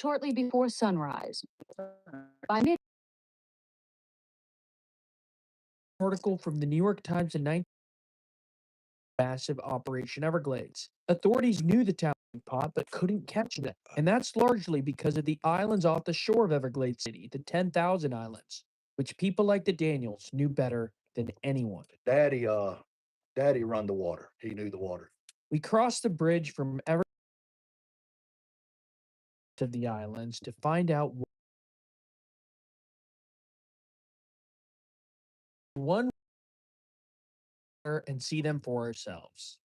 shortly before sunrise. By mid Article from the New York Times in 19 massive Operation Everglades. Authorities knew the town pot but couldn't catch them. And that's largely because of the islands off the shore of Everglades City, the 10,000 islands, which people like the Daniels knew better than anyone. Daddy run the water. He knew the water. We crossed the bridge from Everglades to the islands to find out one and see them for ourselves.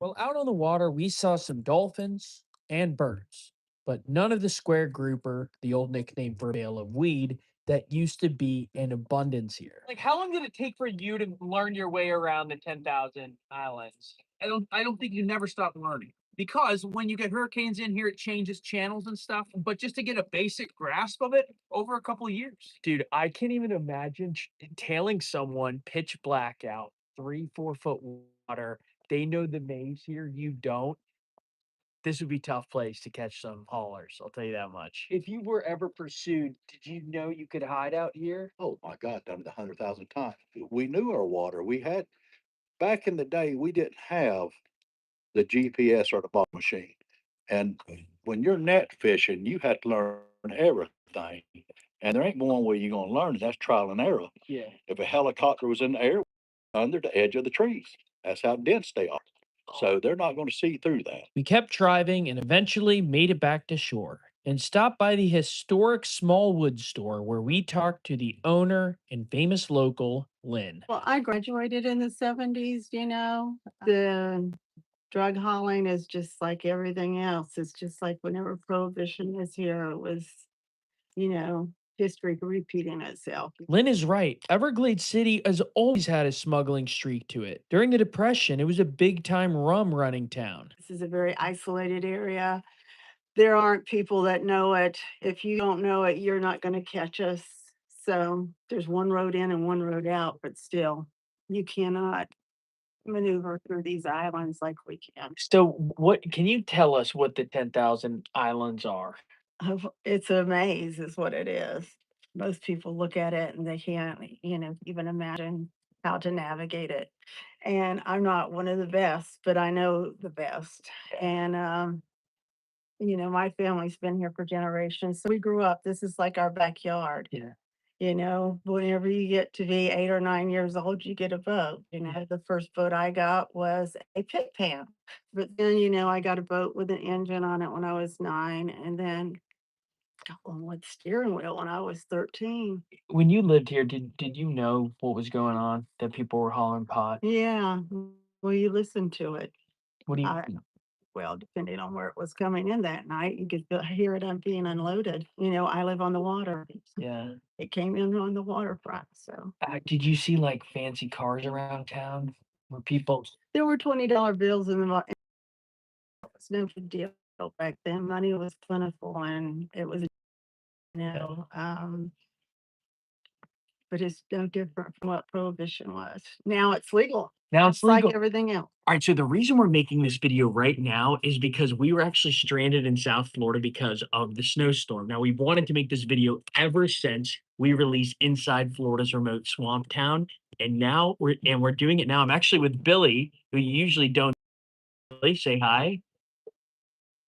Well, out on the water, we saw some dolphins and birds, but none of the square grouper, the old nickname for a bale of weed, that used to be in abundance here. Like, how long did it take for you to learn your way around the 10,000 islands? I don't think you never stop learning because when you get hurricanes in here, it changes channels and stuff. But just to get a basic grasp of it over a couple of years. Dude, I can't even imagine tailing someone pitch black out, 3, 4 foot water. They know the maze here, you don't. This would be a tough place to catch some haulers. I'll tell you that much. If you were ever pursued, did you know you could hide out here? Oh my God, done it 100,000 times. We knew our water. We had back in the day. We didn't have the GPS or the ball machine, and when you're net fishing, you have to learn everything. And there ain't one way you're gonna learn it. That's trial and error. Yeah. If a helicopter was in the air, under the edge of the trees, that's how dense they are. So they're not going to see through that. We kept driving and eventually made it back to shore and stopped by the historic Smallwood store where we talked to the owner and famous local, Lynn. Well, I graduated in the 70s, The drug hauling is just like everything else. It's just like whenever prohibition was here, it was, history repeating itself. Lynn is right. Everglades City has always had a smuggling streak to it. During the Depression, it was a big time rum running town. This is a very isolated area. There aren't people that know it. If you don't know it, you're not going to catch us. So there's one road in and one road out, but still, you cannot maneuver through these islands like we can. So, what can you tell us what the 10,000 islands are? It's a maze, is what it is. Most people look at it and they can't, even imagine how to navigate it. And I'm not one of the best, but I know the best. And my family's been here for generations. So we grew up, this is like our backyard. Yeah. Whenever you get to be 8 or 9 years old, you get a boat. The first boat I got was a pit pan. But then, I got a boat with an engine on it when I was 9. And then got one with steering wheel when I was 13. When you lived here, did you know what was going on? That people were hauling pot? Yeah. Well, you listen to it. What do you? I, well, depending on where it was coming in that night, you could hear it being unloaded. I live on the water. Yeah. It came in on the waterfront. So Did you see like fancy cars around town where people? there were $20 bills in the. It's no big deal back then. Money was plentiful and it was, but it's no different from what prohibition was. Now it's legal. Now it's It's like legal. everything else. All right, so the reason we're making this video right now is because we were actually stranded in South Florida because of the snowstorm. Now, we've wanted to make this video ever since we released Inside Florida's Remote Swamp Town, and now we're doing it now. I'm actually with Billy, who you usually don't. Billy, say hi.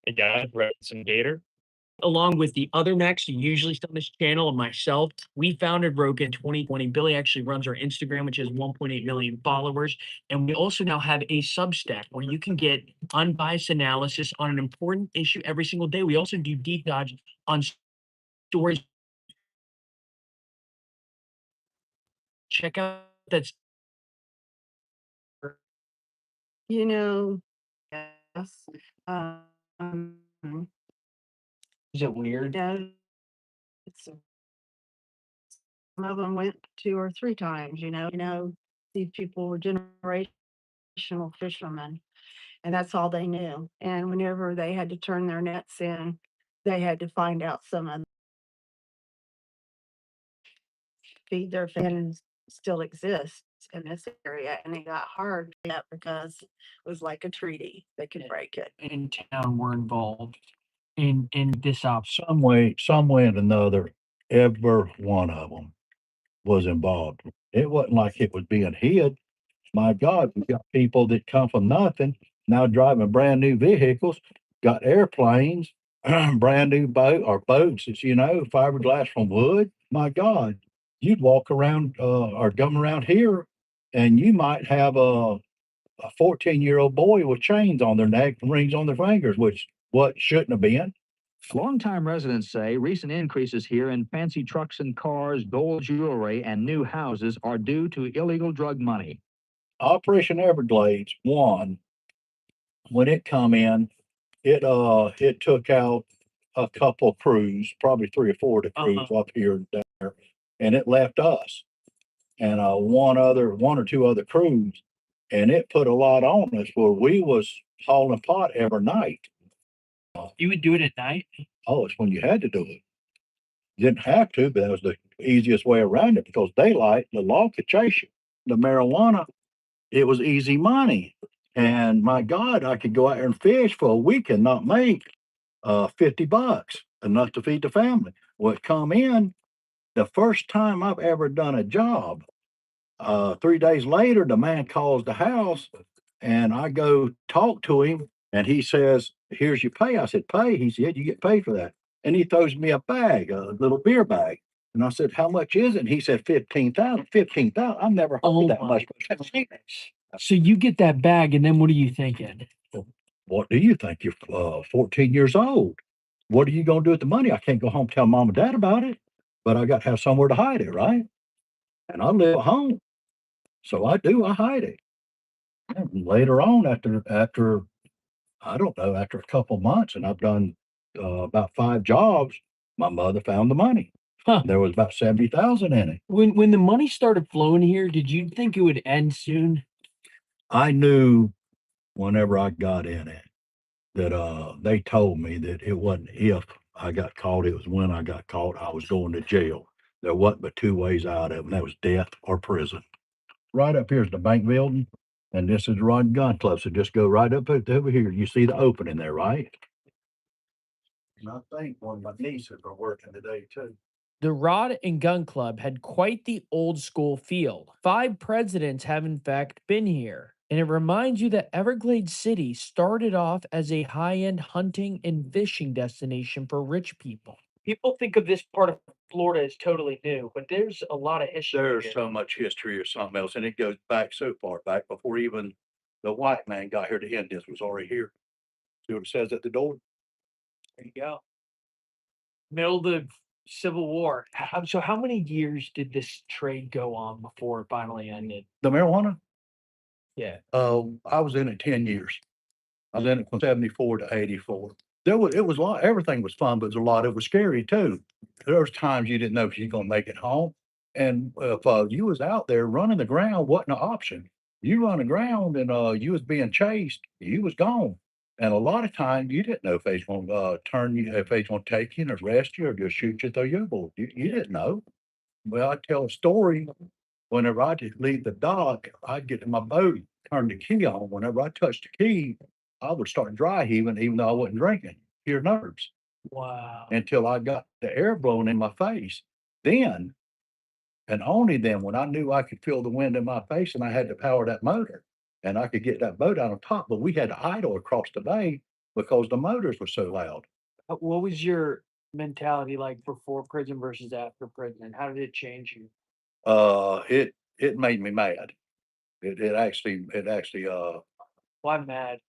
Hey guys, we're at some gator. Along with the other Max, who usually on this channel, and myself, we founded Rogan 2020. Billy actually runs our Instagram, which has 1.8 million followers. And we also now have a Substack where you can get unbiased analysis on an important issue every single day. We also do deep dives on stories. Check out that's Yes. Um, is it weird? it's some of them went 2 or 3 times, these people were generational fishermen, and that's all they knew. And whenever they had to turn their nets in, they had to find out some of feed their families still exists. in this area, and it got hard to get because it was like a treaty. They could Yeah. break it. In town were involved in this op. Some way and another, every one of them was involved. It wasn't like it was being hid. My God, we got people that come from nothing, now driving brand new vehicles, got airplanes, brand new boats, it's, fiberglass from wood. My God, you'd walk around, or come around here and you might have a 14-year-old boy with chains on their neck and rings on their fingers, which what shouldn't have been. Longtime residents say recent increases here in fancy trucks and cars, gold jewelry, and new houses are due to illegal drug money. Operation Everglades one, when it come in, it took out a couple crews, probably 3 or 4 of the crews up here and there, and it left us and one or two other crews, and it put a lot on us where we was hauling pot every night. You would do it at night? Oh, it's when you had to do it. Didn't have to, but that was the easiest way around it because daylight, the law could chase you. The marijuana, it was easy money. And my God, I could go out there and fish for a week and not make $50, enough to feed the family. Well, it come in the first time I've ever done a job. 3 days later, the man calls the house and I go talk to him and he says, "Here's your pay." I said, "Pay?" He said, "You get paid for that." And he throws me a bag, a little beer bag. And I said, "How much is it?" And he said, 15,000. 15,000. I've never heard that much. So you get that bag, and then what are you thinking? What do you think? You're 14 years old. What are you going to do with the money? I can't go home and tell mom and dad about it, but I got to have somewhere to hide it, right? And I live at home. So I hide it. And later on, after I don't know, after a couple months, and I've done about 5 jobs, my mother found the money. Huh. There was about 70,000 in it. When the money started flowing here, did you think it would end soon? I knew whenever I got in it that they told me that it wasn't if I got caught, it was when I got caught, I was going to jail. There wasn't but 2 ways out of it, and that was death or prison. Right up here is the bank building, and this is the Rod and Gun Club. So just go right up over here. You see the opening there, right? And I think one of my nieces are working today too. The Rod and Gun Club had quite the old school feel. 5 presidents have in fact been here. And it reminds you that Everglades City started off as a high-end hunting and fishing destination for rich people. People think of this part of Florida as totally new, but there's a lot of history There's here. so much history or something else, and it goes back so far back before even the white man got here. The Indians was already here. See what it says at the door? There you go. Middle of the Civil War. So how many years did this trade go on before it finally ended? The marijuana? Yeah. I was in it 10 years. I was in it from 74 to 84. It was a lot, everything was fun, but it was a lot, it was scary too. There was times you didn't know if you were gonna make it home. And if you was out there running the ground, wasn't an option. You run the ground and you was being chased, you was gone. And a lot of times you didn't know if they was gonna turn you, if they was gonna take you and arrest you or just shoot you through your board. You didn't know. Well, I tell a story. Whenever I just leave the dock, I'd get in my boat, turn the key on. Whenever I touched the key, I would start dry heaving, even though I wasn't drinking. Pure nerves Wow. until I got the air blowing in my face. Then, and only then, when I knew I could feel the wind in my face and I had to power that motor and I could get that boat out on top, but we had to idle across the bay because the motors were so loud. What was your mentality like before prison versus after prison? How did it change you? It made me mad. It actually, Well, I'm mad.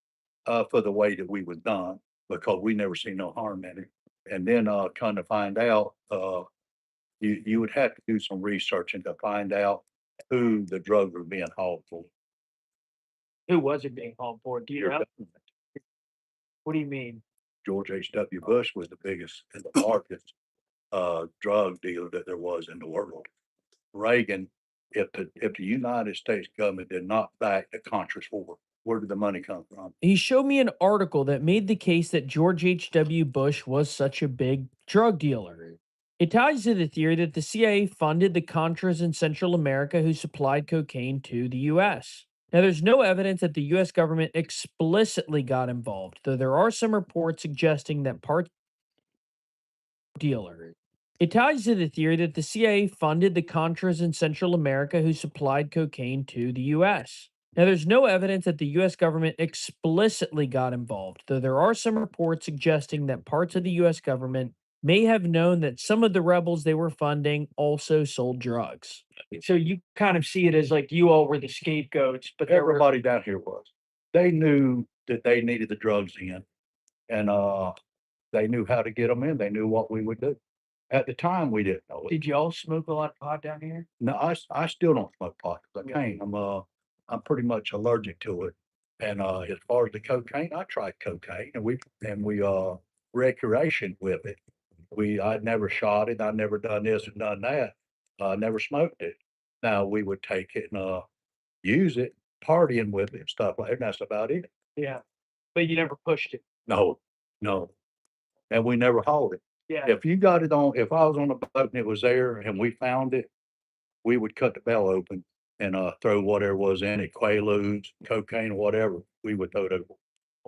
for the way that we was done because we never seen no harm in it. And then, come to find out, you would have to do some researching to find out who the drugs were being hauled for. Who was it being called for? Do you Your know? government. What do you mean? George H.W. Bush was the biggest and the largest drug dealer that there was in the world. Reagan, if the United States government did not back the Contras war, where did the money come from? He showed me an article that made the case that George H.W. Bush was such a big drug dealer. It ties to the theory that the CIA funded the Contras in Central America who supplied cocaine to the U.S. Now, there's no evidence that the U.S. government explicitly got involved, though there are some reports suggesting that part dealer. It ties to the theory that the CIA funded the Contras in Central America who supplied cocaine to the U.S. Now, there's no evidence that the U.S. government explicitly got involved, though there are some reports suggesting that parts of the U.S. government may have known that some of the rebels they were funding also sold drugs. So you kind of see it as like you all were the scapegoats, but there were Everybody down here was. They knew that they needed the drugs in, and they knew how to get them in. They knew what we would do. At the time, we didn't know it. Did y'all smoke a lot of pot down here? No, I still don't smoke pot 'cause I can't. I'm pretty much allergic to it. And as far as the cocaine, I tried cocaine and we recreation with it. I'd never shot it. I'd never done this and done that. Never smoked it. Now we would take it and use it, partying with it, and stuff like that. That's about it. Yeah. But you never pushed it. No, no. And we never hauled it. Yeah. If you got it on, if I was on a boat and it was there and we found it, we would cut the bell open and throw whatever was in it, Quaaludes, cocaine, whatever. We would throw it over.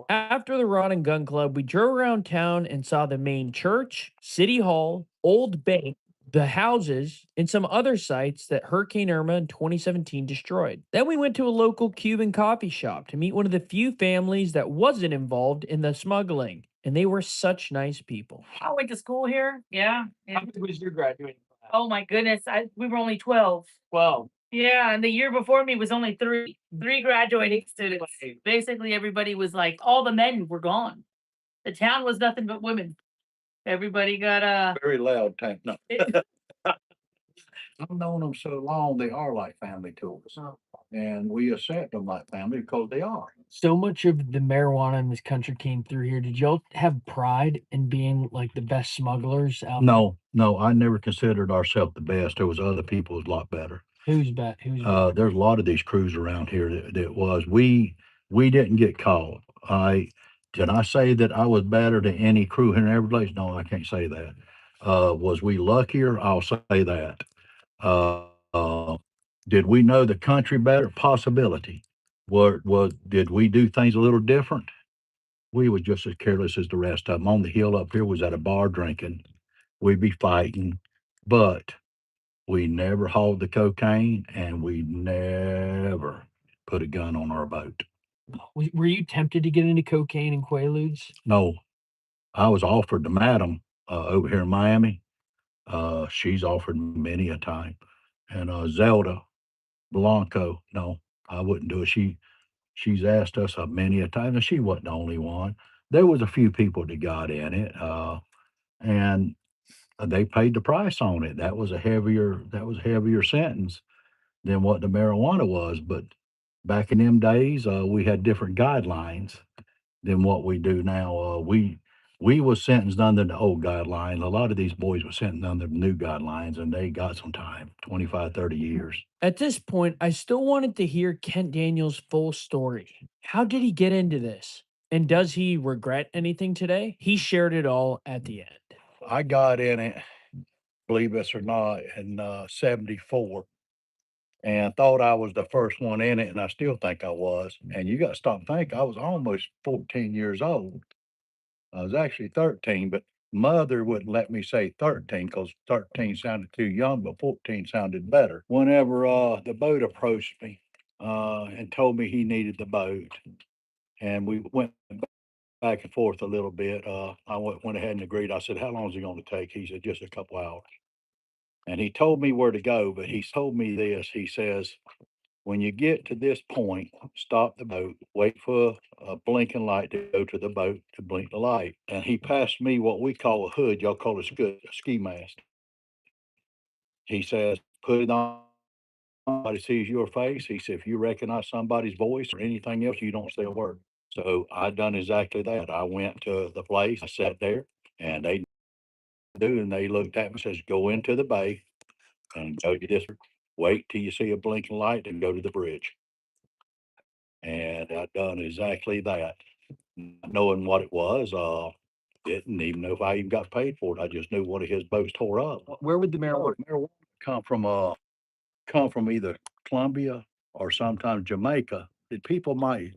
After the Rod and Gun Club, we drove around town and saw the main church, City Hall, Old Bank, the houses, and some other sites that Hurricane Irma in 2017 destroyed. Then we went to a local Cuban coffee shop to meet one of the few families that wasn't involved in the smuggling, and they were such nice people. I went to school here. Yeah. How big was your graduating class? Oh my goodness. We were only 12. 12. Yeah. And the year before me was only three graduating students. Basically, everybody was like, all the men were gone. The town was nothing but women. Everybody got Very loud tank. No. I've known them so long, they are like family to us. And we accept them like family because they are. So much of the marijuana in this country came through here. Did y'all have pride in being like the best smugglers out there? No, I never considered ourselves the best. There was other people was a lot better. Who's bet? Who's bet? There's a lot of these crews around here that was, we didn't get caught. Did I say that I was better than any crew here in Everglades? No, I can't say that. Was we luckier? I'll say that. Did we know the country better? Possibility. Did we do things a little different? We was just as careless as the rest of them. On the hill up here was at a bar drinking. We'd be fighting, but we never hauled the cocaine and we never put a gun on our boat. Were you tempted to get into cocaine and Quaaludes? No, I was offered to Madam over here in Miami. She's offered me many a time. And Zelda Blanco, no, I wouldn't do it. She's asked us many a time, and she wasn't the only one. There was a few people that got in it, and they paid the price on it. That was a heavier sentence than what the marijuana was. But back in them days, we had different guidelines than what we do now. We was sentenced under the old guidelines. A lot of these boys were sentenced under the new guidelines, and they got some time, 25, 30 years. At this point, I still wanted to hear Kent Daniels' full story. How did he get into this? And does he regret anything today? He shared it all at the end. I got in it, believe us or not, in 74 and thought I was the first one in it, and I still think I was. And you got to stop and think, I was almost 14 years old. I was actually 13, but mother wouldn't let me say 13 because 13 sounded too young, but 14 sounded better. Whenever the boat approached me and told me he needed the boat, and we went back and forth a little bit, I went ahead and agreed. I said, how long is it going to take? He said, just a couple hours. And he told me where to go, but he told me this. He says, when you get to this point, stop the boat, wait for a blinking light to go to the boat to blink the light. And he passed me what we call a hood. Y'all call it a ski mask. He says, put it on. Somebody sees your face. He said, if you recognize somebody's voice or anything else, you don't say a word. So I done exactly that. I went to the place, I sat there, and they do, and they looked at me and says, go into the bay and go to this, wait till you see a blinking light and go to the bridge. And I done exactly that, not knowing what it was. didn't even know if I even got paid for it. I just knew one of his boats tore up. Where would the marijuana? Marijuana come from either Colombia or sometimes Jamaica. The people might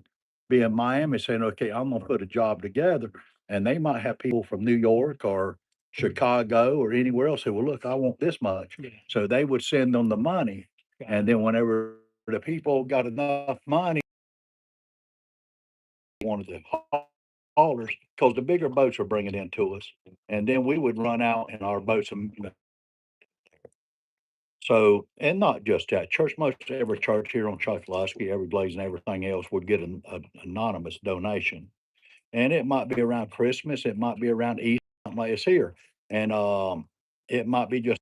be in Miami saying, okay, I'm gonna put a job together. And they might have people from New York or Chicago or anywhere else say, well, look, I want this much. Yeah. So they would send them the money. And then whenever the people got enough money, wanted the haulers, because the bigger boats were bringing it into us. And then we would run out in our boats and so, and not just that, most every church here on Choctaw, Everglades and everything else would get an anonymous donation. And it might be around Christmas, it might be around Easter, something like this here. And, it might be just